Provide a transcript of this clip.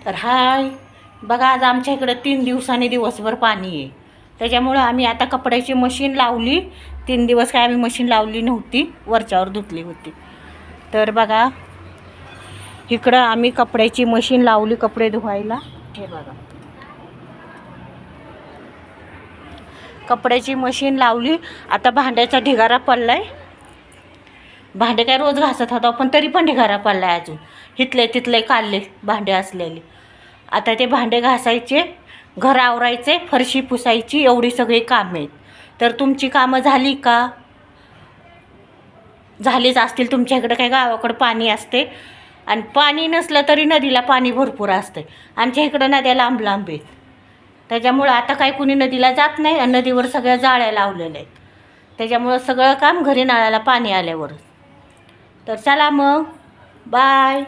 तर हाय बघा, आज आमच्या इकडं 3 दिवसांनी दिवसभर पाणी आहे. त्याच्यामुळं आम्ही आता कपड्याची मशीन लावली. 3 दिवस काय आम्ही मशीन लावली नव्हती, वरच्यावर धुतली होती. तर बघा इकडं आम्ही कपड्याची मशीन लावली कपडे धुवायला. हे बघा कपड्याची मशीन लावली. आता भांड्याचा ढिगारा पडलाय. भांडे काय रोज घासत होतो पण तरी पण ढिगारा पडलाय अजून. इथले तिथले काढले भांडे असलेले. आता ते भांडे घासायचे, घर आवरायचे, फरशी पुसायची, एवढी सगळी कामं आहेत. तर तुमची कामं झाली का? झालीच असतील. तुमच्या इकडं काय गावाकडं पाणी असते आणि पाणी नसलं तरी नदीला पाणी भरपूर असते. आमच्या इकडं नद्या लांब लांब आहेत. त्याच्यामुळं आता काय कुणी नदीला जात नाही आणि नदीवर सगळ्या जाळ्या लावलेल्या आहेत. त्याच्यामुळं सगळं काम घरी नळाला पाणी आल्यावरच. तर चला मग, बाय.